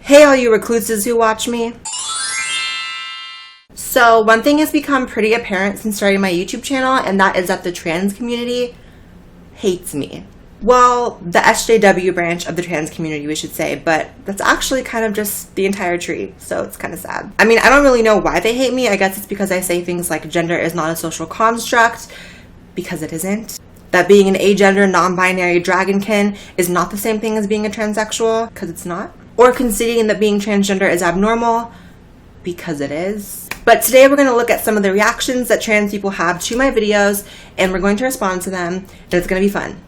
Hey all you recluses who watch me. So one thing has become pretty apparent since starting my YouTube channel, and that is that the trans community hates me. Well, the SJW branch of the trans community, we should say, but that's actually kind of just the entire tree, so it's kind of sad. I mean, I don't really know why they hate me. I guess it's because I say things like gender is not a social construct, because it isn't. That being an agender, non-binary dragonkin is not the same thing as being a transsexual, because it's not. Or conceding that being transgender is abnormal, because it is. But today we're going to look at some of the reactions that trans people have to my videos, and we're going to respond to them, and it's going to be fun.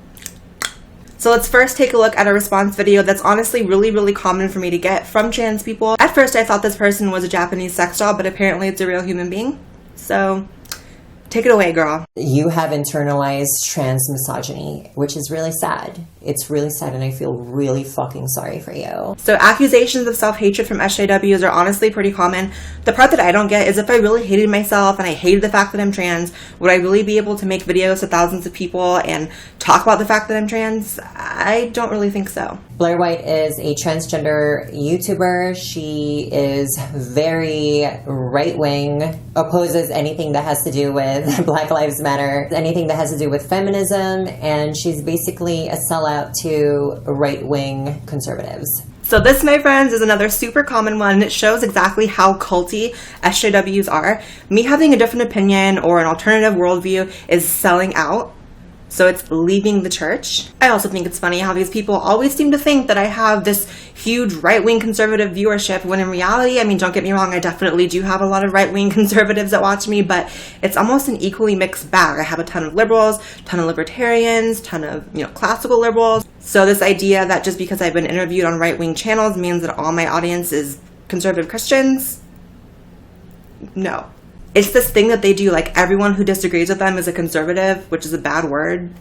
So let's first take a look at a response video that's honestly really common for me to get from trans people. At first I thought this person was a Japanese sex doll, but apparently it's a real human being. So take it away, girl. You have internalized trans misogyny, which is really sad. It's really sad, and I feel really fucking sorry for you. So accusations of self-hatred from SJWs are honestly pretty common. The part that I don't get is if I really hated myself and I hated the fact that I'm trans, would I really be able to make videos to thousands of people and talk about the fact that I'm trans? I don't really think so. Blaire White is a transgender YouTuber. She is very right-wing, opposes anything that has to do with Black Lives Matter, anything that has to do with feminism, and she's basically a sellout to right-wing conservatives. So this, my friends, is another super common one, and it shows exactly how culty SJWs are. Me having a different opinion or an alternative worldview is selling out. So it's leaving the church. I also think it's funny how these people always seem to think that I have this huge right-wing conservative viewership, when in reality, I mean, don't get me wrong, I definitely do have a lot of right-wing conservatives that watch me, but it's almost an equally mixed bag. I have a ton of liberals, ton of libertarians, ton of, classical liberals. So this idea that just because I've been interviewed on right-wing channels means that all my audience is conservative Christians, no. It's this thing that they do, like everyone who disagrees with them is a conservative, which is a bad word.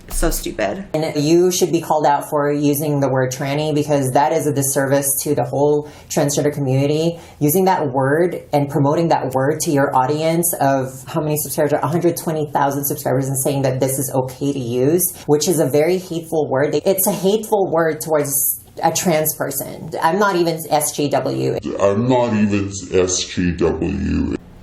It's so stupid. And you should be called out for using the word tranny, because that is a disservice to the whole transgender community. Using that word and promoting that word to your audience of how many subscribers, 120,000 subscribers, and saying that this is okay to use, which is a very hateful word. It's a hateful word towards a trans person. I'm not even SJW.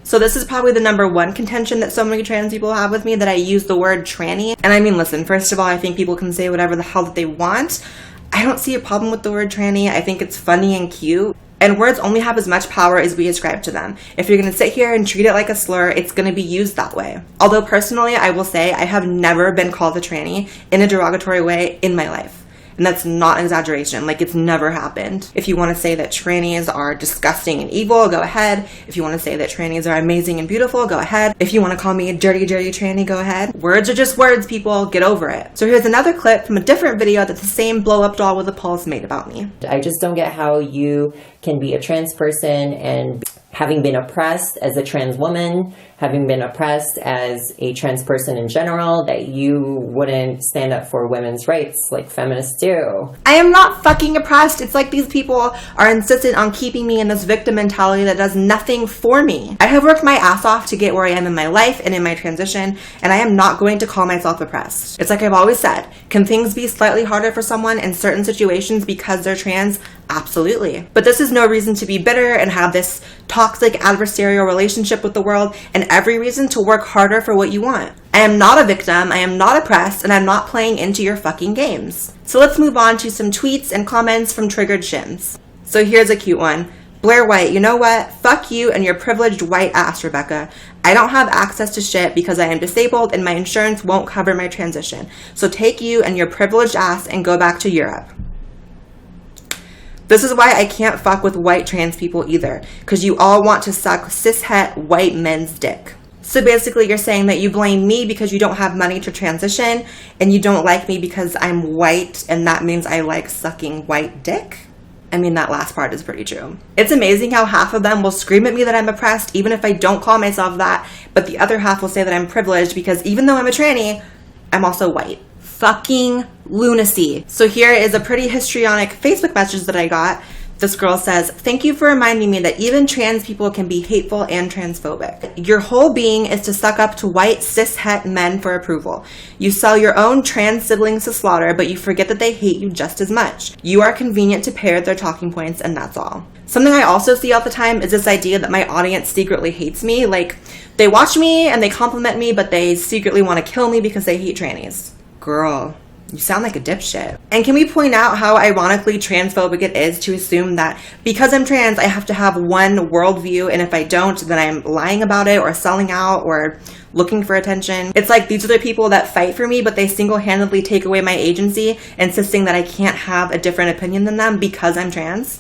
So this is probably the number one contention that so many trans people have with me, that I use the word tranny. And I mean, listen, first of all, I think people can say whatever the hell that they want. I don't see a problem with the word tranny. I think it's funny and cute. And words only have as much power as we ascribe to them. If you're going to sit here and treat it like a slur, it's going to be used that way. Although personally, I will say I have never been called a tranny in a derogatory way in my life. And that's not an exaggeration. Like, it's never happened. If you want to say that trannies are disgusting and evil, go ahead. If you want to say that trannies are amazing and beautiful, go ahead. If you want to call me a dirty tranny, go ahead. Words are just words, people. Get over it. So here's another clip from a different video that the same blow-up doll with a pulse made about me. I just don't get how you can be a trans person and having been oppressed as a trans woman, having been oppressed as a trans person in general, that you wouldn't stand up for women's rights like feminists do. I am not fucking oppressed. It's like these people are insistent on keeping me in this victim mentality that does nothing for me. I have worked my ass off to get where I am in my life and in my transition, and I am not going to call myself oppressed. It's like I've always said, can things be slightly harder for someone in certain situations because they're trans? Absolutely. But this is no reason to be bitter and have this toxic adversarial relationship with the world, and every reason to work harder for what you want. I am not a victim, I am not oppressed, and I'm not playing into your fucking games. So let's move on to some tweets and comments from Triggered Shims. So here's a cute one. Blaire White, you know what? Fuck you and your privileged white ass, Rebecca. I don't have access to shit because I am disabled and my insurance won't cover my transition. So take you and your privileged ass and go back to Europe. This is why I can't fuck with white trans people either, because you all want to suck cishet white men's dick. So basically you're saying that you blame me because you don't have money to transition, and you don't like me because I'm white, and that means I like sucking white dick? I mean, that last part is pretty true. It's amazing how half of them will scream at me that I'm oppressed even if I don't call myself that, but the other half will say that I'm privileged because even though I'm a tranny, I'm also white. Fucking lunacy. So here is a pretty histrionic Facebook message that I got This girl says, "Thank you for reminding me that even trans people can be hateful and transphobic. Your whole being is to suck up to white cis-het men for approval. You sell your own trans siblings to slaughter, but you forget that they hate you just as much. You are convenient to parrot their talking points, and that's all." Something I also see all the time is this idea that my audience secretly hates me. Like, they watch me and they compliment me, but they secretly want to kill me because they hate trannies. Girl, you sound like a dipshit. And can we point out how ironically transphobic it is to assume that because I'm trans, I have to have one worldview, and if I don't, then I'm lying about it or selling out or looking for attention. It's like these are the people that fight for me, but they single-handedly take away my agency, insisting that I can't have a different opinion than them because I'm trans.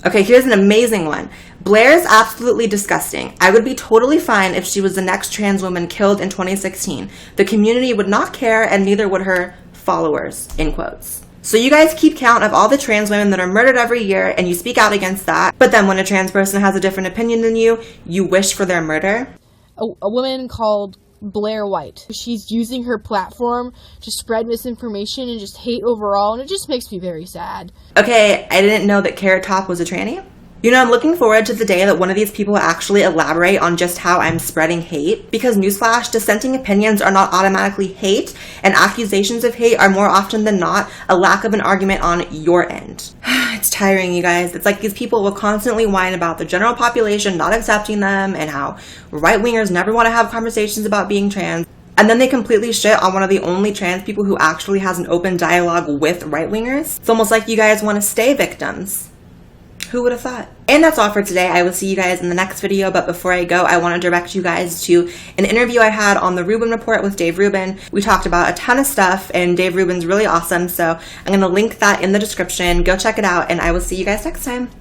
Okay, here's an amazing one. Blaire's absolutely disgusting. I would be totally fine if she was the next trans woman killed in 2016. The community would not care, and neither would her followers, in quotes. So you guys keep count of all the trans women that are murdered every year, and you speak out against that. But then when a trans person has a different opinion than you wish for their murder. A woman called Blaire White. She's using her platform to spread misinformation and just hate overall, and it just makes me very sad. Okay, I didn't know that Carrot Top was a tranny. You know, I'm looking forward to the day that one of these people actually elaborate on just how I'm spreading hate, because newsflash, dissenting opinions are not automatically hate, and accusations of hate are more often than not a lack of an argument on your end. It's tiring, you guys. It's like these people will constantly whine about the general population not accepting them and how right-wingers never want to have conversations about being trans. And then they completely shit on one of the only trans people who actually has an open dialogue with right-wingers. It's almost like you guys want to stay victims. Who would have thought? And that's all for today. I will see you guys in the next video, but before I go, I want to direct you guys to an interview I had on the Rubin Report with Dave Rubin. We talked about a ton of stuff, and Dave Rubin's really awesome, so I'm going to link that in the description. Go check it out, and I will see you guys next time.